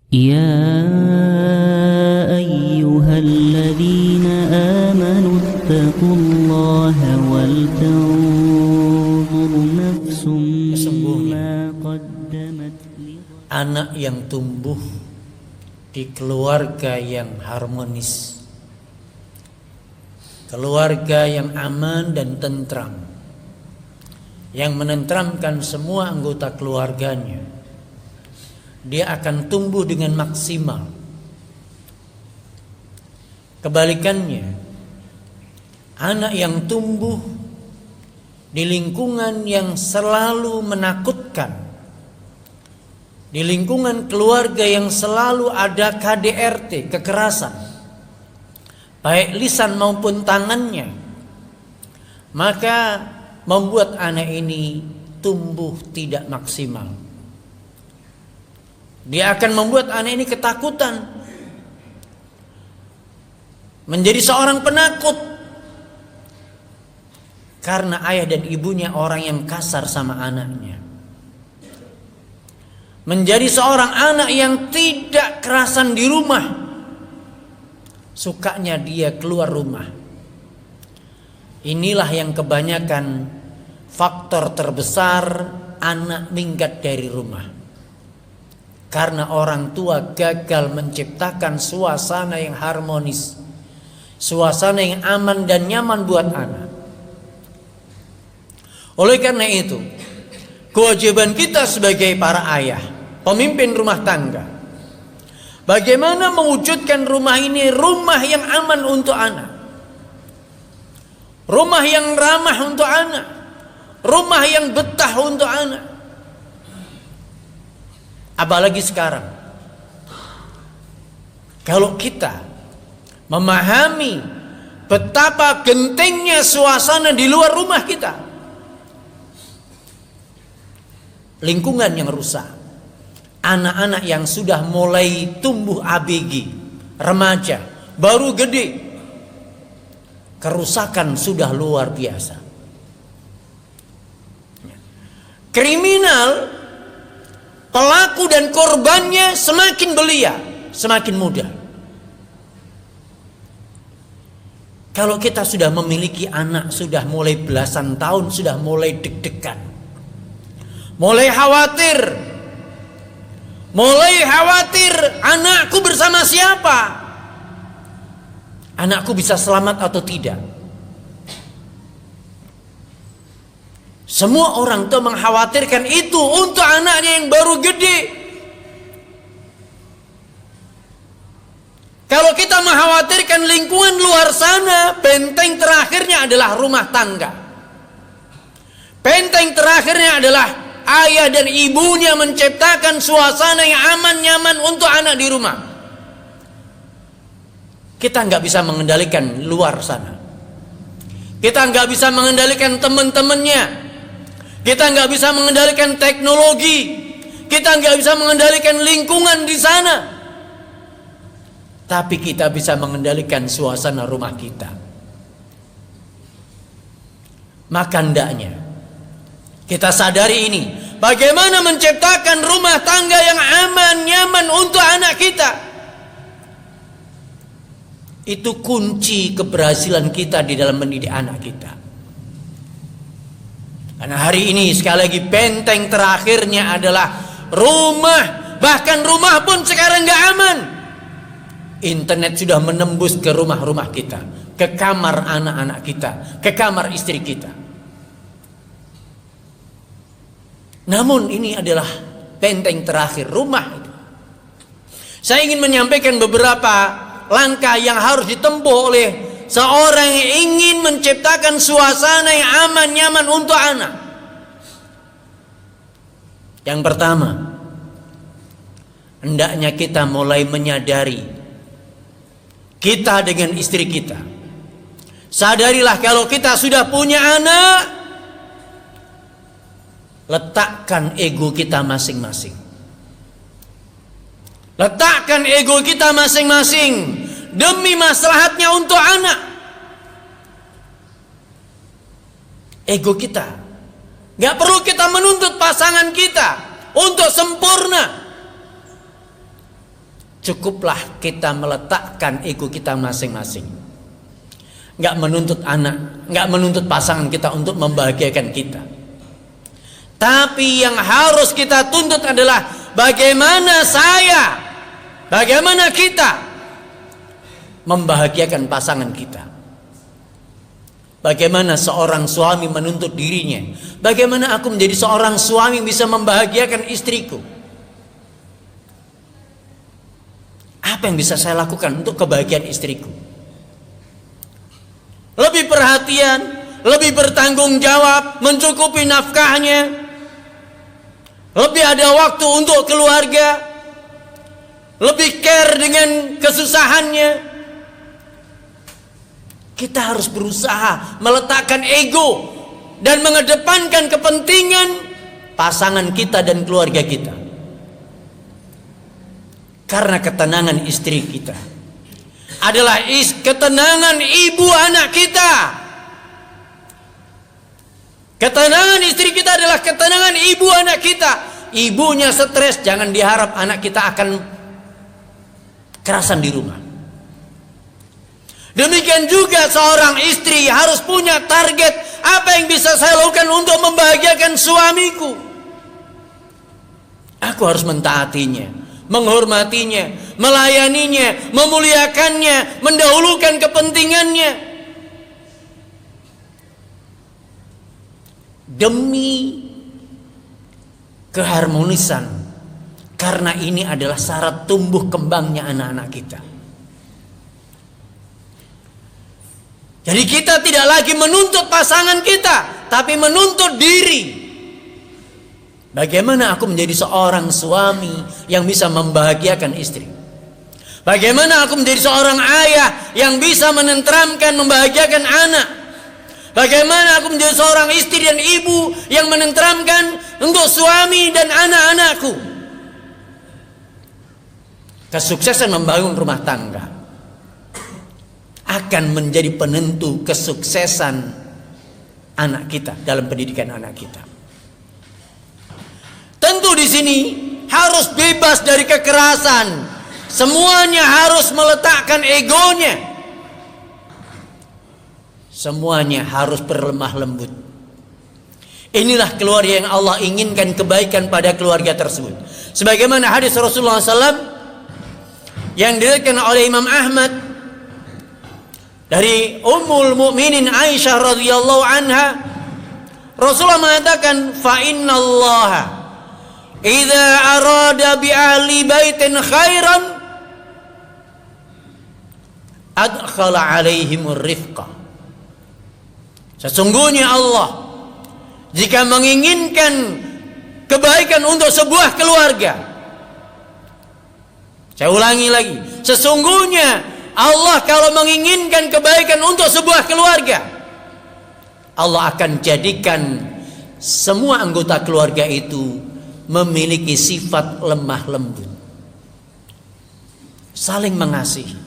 يا أيها الذين آمنوا اتقوا الله ولتنظر نفس ما قدمت لغد. Anak yang tumbuh di keluarga yang harmonis, keluarga yang aman dan tentram, yang menentramkan semua anggota keluarganya, dia akan tumbuh dengan maksimal. Kebalikannya, anak yang tumbuh di lingkungan yang selalu menakutkan, di lingkungan keluarga yang selalu ada KDRT, kekerasan, baik lisan maupun tangannya, maka membuat anak ini tumbuh tidak maksimal. Dia akan membuat anak ini ketakutan, menjadi seorang penakut, karena ayah dan ibunya orang yang kasar sama anaknya. Menjadi seorang anak yang tidak kerasan di rumah, sukanya dia keluar rumah. Inilah yang kebanyakan faktor terbesar anak minggat dari rumah, karena orang tua gagal menciptakan suasana yang harmonis, suasana yang aman dan nyaman buat anak. Oleh karena itu, kewajiban kita sebagai para ayah, pemimpin rumah tangga, bagaimana mewujudkan rumah ini rumah yang aman untuk anak, rumah yang ramah untuk anak, rumah yang betah untuk anak. Apalagi sekarang, kalau kita memahami betapa gentingnya suasana di luar rumah kita, lingkungan yang rusak, anak-anak yang sudah mulai tumbuh ABG, remaja, baru gede, kerusakan sudah luar biasa. Kriminal, pelaku dan korbannya semakin belia, semakin mudah. Kalau kita sudah memiliki anak, sudah mulai belasan tahun, sudah mulai deg-degan, mulai khawatir, anakku bersama siapa, anakku bisa selamat atau tidak. Semua orang tuh mengkhawatirkan itu untuk anaknya yang baru gede. Kalau kita mengkhawatirkan lingkungan luar sana, benteng terakhirnya adalah rumah tangga. Benteng terakhirnya adalah ayah dan ibunya menciptakan suasana yang aman, nyaman untuk anak di rumah. Kita nggak bisa mengendalikan luar sana. Kita nggak bisa mengendalikan teman-temannya. Kita nggak bisa mengendalikan teknologi, kita nggak bisa mengendalikan lingkungan di sana, tapi kita bisa mengendalikan suasana rumah kita. Maka hendaknya kita sadari ini, bagaimana menciptakan rumah tangga yang aman, nyaman untuk anak kita. Itu kunci keberhasilan kita di dalam mendidik anak kita. Karena hari ini sekali lagi benteng terakhirnya adalah rumah. Bahkan rumah pun sekarang gak aman. Internet sudah menembus ke rumah-rumah kita, ke kamar anak-anak kita, ke kamar istri kita. Namun ini adalah benteng terakhir, rumah itu. Saya ingin menyampaikan beberapa langkah yang harus ditempuh oleh seorang yang ingin menciptakan suasana yang aman, nyaman untuk anak. Yang pertama, hendaknya kita mulai menyadari, kita dengan istri kita, sadarilah kalau kita sudah punya anak, letakkan ego kita masing-masing. Letakkan ego kita masing-masing demi maslahatnya untuk anak. Ego kita, gak perlu kita menuntut pasangan kita untuk sempurna. cukuplah kita meletakkan ego kita masing-masing. Nggak menuntut anak, nggak menuntut pasangan kita untuk membahagiakan kita. Tapi yang harus kita tuntut adalah bagaimana bagaimana kita membahagiakan pasangan kita. Bagaimana seorang suami menuntut dirinya, bagaimana aku menjadi seorang suami bisa membahagiakan istriku. Apa yang bisa saya lakukan untuk kebahagiaan istriku? Lebih perhatian, lebih bertanggung jawab, mencukupi nafkahnya, lebih ada waktu untuk keluarga, lebih care dengan kesusahannya. Kita harus berusaha meletakkan ego dan mengedepankan kepentingan pasangan kita dan keluarga kita. Karena ketenangan istri kita adalah ketenangan ibu anak kita. Ketenangan istri kita adalah ketenangan ibu anak kita. Ibunya stres, jangan diharap anak kita akan kerasan di rumah. Demikian juga seorang istri harus punya target, apa yang bisa saya lakukan untuk membahagiakan suamiku. Aku harus mentaatinya, menghormatinya, melayaninya, memuliakannya, mendahulukan kepentingannya. Demi keharmonisan, karena ini adalah syarat tumbuh kembangnya anak-anak kita. Jadi kita tidak lagi menuntut pasangan kita, tapi menuntut diri. Bagaimana aku menjadi seorang suami yang bisa membahagiakan istri? Bagaimana aku menjadi seorang ayah yang bisa menenteramkan, membahagiakan anak? Bagaimana aku menjadi seorang istri dan ibu yang menenteramkan untuk suami dan anak-anakku? Kesuksesan membangun rumah tangga akan menjadi penentu kesuksesan anak kita dalam pendidikan anak kita. Tentu di sini harus bebas dari kekerasan. Semuanya harus meletakkan egonya. Semuanya harus berlemah lembut. Inilah keluarga yang Allah inginkan kebaikan pada keluarga tersebut. Sebagaimana hadis Rasulullah SAW yang diriwayatkan oleh Imam Ahmad dari Ummul Mukminin Aisyah radhiyallahu anha, Rasulullah mengatakan, fa innallaha idza arada bi ahli baitin khairan adkhala alaihimur rifqa. Sesungguhnya Allah jika menginginkan kebaikan untuk sebuah keluarga, saya ulangi lagi, sesungguhnya Allah kalau menginginkan kebaikan untuk sebuah keluarga, Allah akan jadikan semua anggota keluarga itu memiliki sifat lemah lembut, saling mengasihi,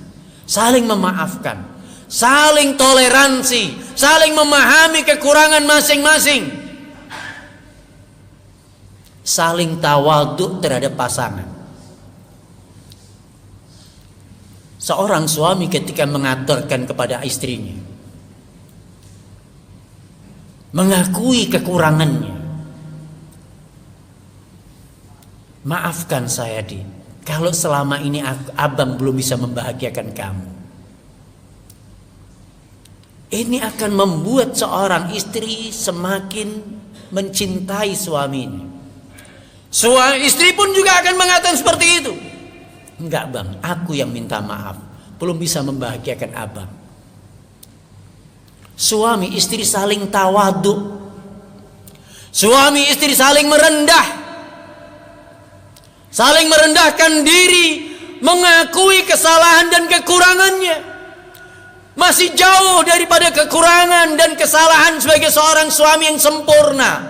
saling memaafkan, saling toleransi, saling memahami kekurangan masing-masing, saling tawadhu terhadap pasangan. Seorang suami ketika mengaturkan kepada istrinya, mengakui kekurangannya, maafkan saya Di, kalau selama ini abang belum bisa membahagiakan kamu. Ini akan membuat seorang istri semakin mencintai suaminya. Istri pun juga akan mengatakan seperti itu. Enggak bang, aku yang minta maaf, belum bisa membahagiakan abang. Suami istri saling tawadhu, suami istri saling merendah, saling merendahkan diri, mengakui kesalahan dan kekurangannya. Masih jauh daripada kekurangan dan kesalahan sebagai seorang suami yang sempurna.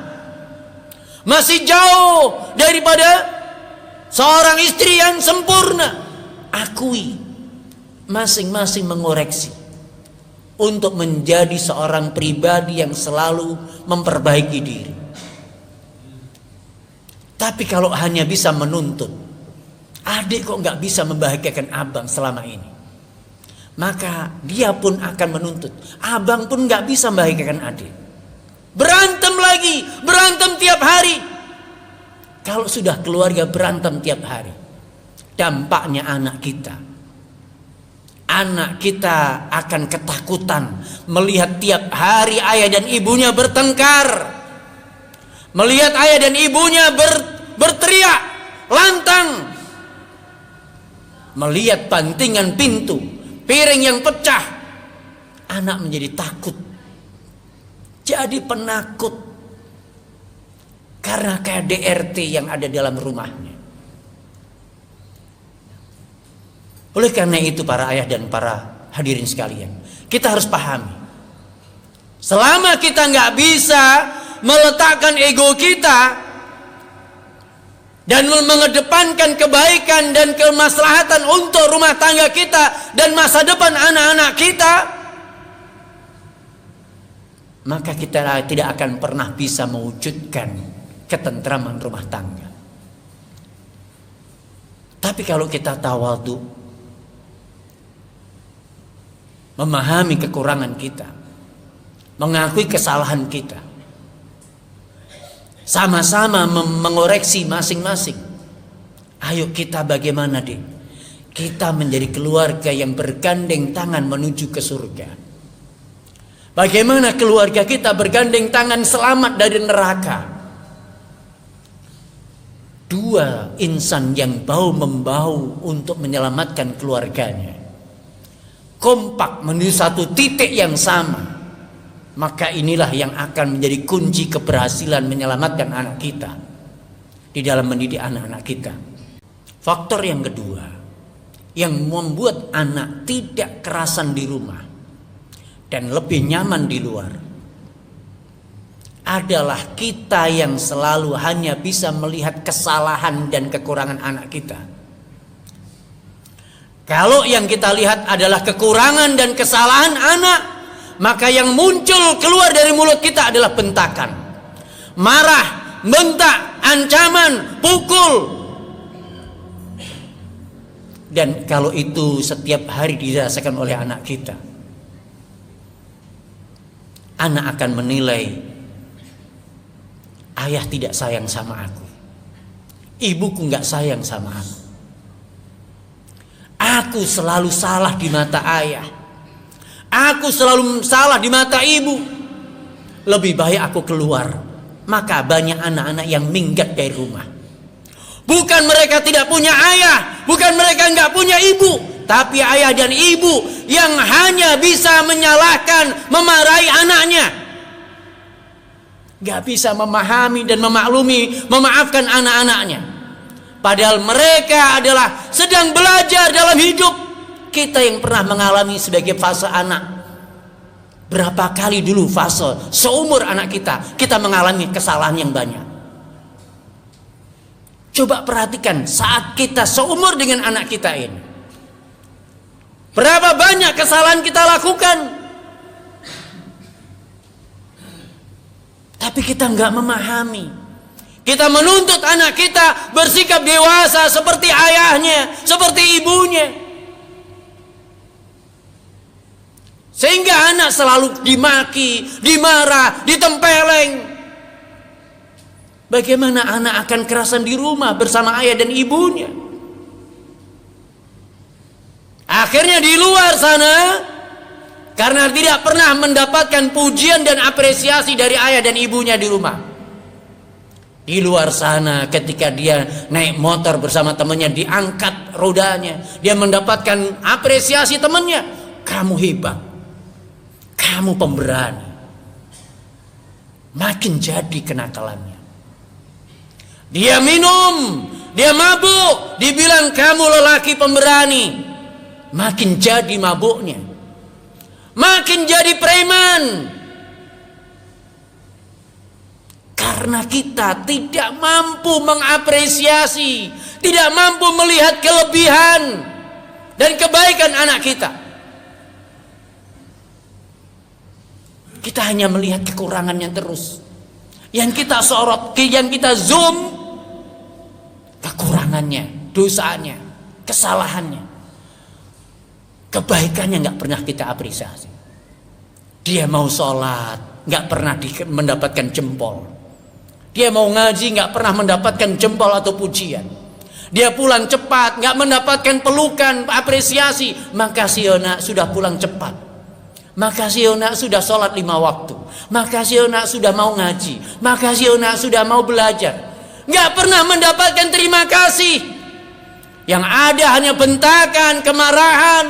Masih jauh daripada seorang istri yang sempurna. Akui, masing-masing mengoreksi untuk menjadi seorang pribadi yang selalu memperbaiki diri. Tapi kalau hanya bisa menuntut, Adik kok nggak bisa membahagiakan abang selama ini. Maka dia pun akan menuntut. Abang pun nggak bisa membahagiakan adik. Berantem lagi, berantem tiap hari. Kalau sudah keluarga berantem tiap hari, dampaknya anak kita akan ketakutan melihat tiap hari ayah dan ibunya bertengkar, melihat ayah dan ibunya berteriak lantang, melihat bantingan pintu, piring yang pecah. Anak menjadi takut, jadi penakut karena KDRT yang ada dalam rumahnya. Oleh karena itu para ayah dan para hadirin sekalian, kita harus pahami, selama kita nggak bisa meletakkan ego kita dan mengedepankan kebaikan dan kemaslahatan untuk rumah tangga kita dan masa depan anak-anak kita, maka kita tidak akan pernah bisa mewujudkan ketentraman rumah tangga. Tapi kalau kita tawadhu, memahami kekurangan kita, mengakui kesalahan kita, sama-sama mengoreksi masing-masing. Ayo kita bagaimana deh? Kita menjadi keluarga yang bergandeng tangan menuju ke surga. Bagaimana keluarga kita bergandeng tangan selamat dari neraka? Dua insan yang bau-membau untuk menyelamatkan keluarganya, kompak menuju satu titik yang sama, maka inilah yang akan menjadi kunci keberhasilan menyelamatkan anak kita di dalam mendidik anak-anak kita. Faktor yang kedua yang membuat anak tidak kerasan di rumah dan lebih nyaman di luar adalah kita yang selalu hanya bisa melihat kesalahan dan kekurangan anak kita. Kalau yang kita lihat adalah kekurangan dan kesalahan anak, maka yang muncul keluar dari mulut kita adalah bentakan, marah, bentak, ancaman, pukul. Dan kalau itu setiap hari dirasakan oleh anak kita, anak akan menilai, ayah tidak sayang sama aku, ibuku gak sayang sama aku. Aku selalu salah di mata ayah, aku selalu salah di mata ibu. Lebih baik aku keluar. Maka banyak anak-anak yang minggat dari rumah. Bukan mereka tidak punya ayah, bukan mereka nggak punya ibu, tapi ayah dan ibu yang hanya bisa menyalahkan, memarahi anaknya, nggak bisa memahami dan memaklumi, memaafkan anak-anaknya. Padahal mereka adalah sedang belajar dalam hidup. Kita yang pernah mengalami sebagai fase anak, berapa kali dulu fase seumur anak kita mengalami kesalahan yang banyak. Coba perhatikan saat kita seumur dengan anak kita ini, berapa banyak kesalahan kita lakukan, tapi kita nggak memahami. Kita menuntut anak kita bersikap dewasa seperti ayahnya, seperti ibunya. Sehingga anak selalu dimaki, dimarah, ditempeleng. Bagaimana anak akan kerasan di rumah bersama ayah dan ibunya? Akhirnya di luar sana, karena tidak pernah mendapatkan pujian dan apresiasi dari ayah dan ibunya di rumah. Di luar sana ketika dia naik motor bersama temannya, diangkat rodanya, dia mendapatkan apresiasi temannya. Kamu hebat, kamu pemberani. Makin jadi kenakalannya. Dia minum, dia mabuk, dibilang kamu lelaki pemberani. Makin jadi mabuknya, makin jadi preman. Karena kita tidak mampu mengapresiasi, tidak mampu melihat kelebihan dan kebaikan anak kita. Kita hanya melihat kekurangannya terus. Yang kita sorot, yang kita zoom, kekurangannya. dosanya, kesalahannya, kebaikannya nggak pernah kita apresiasi. Dia mau sholat nggak pernah mendapatkan jempol. Dia mau ngaji nggak pernah mendapatkan jempol atau pujian. Dia pulang cepat nggak mendapatkan pelukan, apresiasi. Makasih Yona sudah pulang cepat. Makasih Yona sudah sholat 5 waktu. Makasih Yona sudah mau ngaji. Makasih Yona sudah mau belajar. Nggak pernah mendapatkan terima kasih. Yang ada hanya bentakan, kemarahan.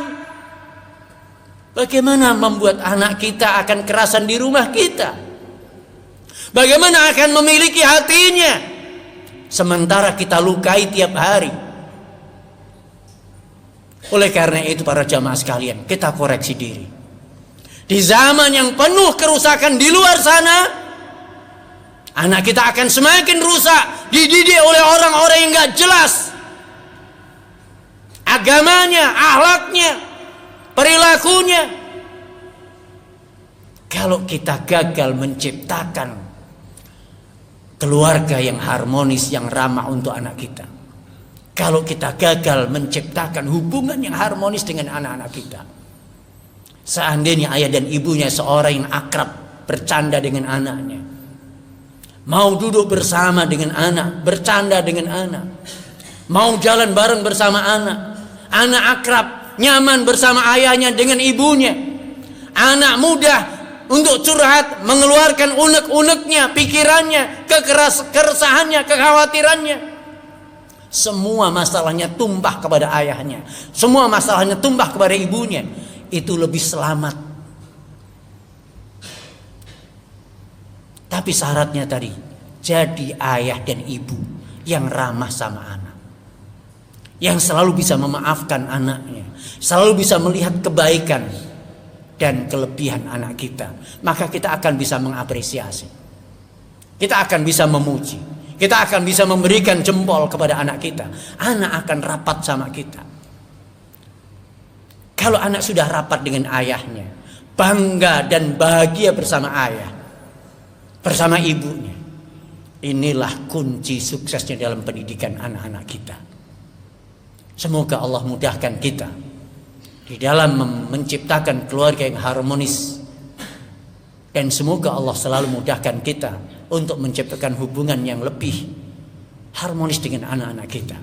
Bagaimana membuat anak kita akan kerasan di rumah kita? Bagaimana akan memiliki hatinya? Sementara kita lukai tiap hari. Oleh karena itu para jamaah sekalian, kita koreksi diri. Di zaman yang penuh kerusakan di luar sana, anak kita akan semakin rusak, dididik oleh orang-orang yang gak jelas agamanya, akhlaknya, perilakunya. Kalau kita gagal menciptakan keluarga yang harmonis, yang ramah untuk anak kita, kalau kita gagal menciptakan hubungan yang harmonis dengan anak-anak kita, seandainya ayah dan ibunya seorang yang akrab, bercanda dengan anaknya, mau duduk bersama dengan anak, bercanda dengan anak, mau jalan bareng bersama anak, anak akrab, nyaman bersama ayahnya dengan ibunya, anak mudah untuk curhat, mengeluarkan unek-uneknya, pikirannya, keresahannya, kekhawatirannya. Semua masalahnya tumpah kepada ayahnya, semua masalahnya tumpah kepada ibunya. Itu lebih selamat. Tapi syaratnya tadi, jadi ayah dan ibu yang ramah sama anak, yang selalu bisa memaafkan anaknya, selalu bisa melihat kebaikan dan kelebihan anak kita. Maka kita akan bisa mengapresiasi, kita akan bisa memuji, kita akan bisa memberikan jempol kepada anak kita. Anak akan rapat sama kita. Kalau anak sudah rapat dengan ayahnya, bangga dan bahagia bersama ayah, bersama ibunya, inilah kunci suksesnya dalam pendidikan anak-anak kita. Semoga Allah mudahkan kita di dalam menciptakan keluarga yang harmonis, dan semoga Allah selalu mudahkan kita untuk menciptakan hubungan yang lebih harmonis dengan anak-anak kita.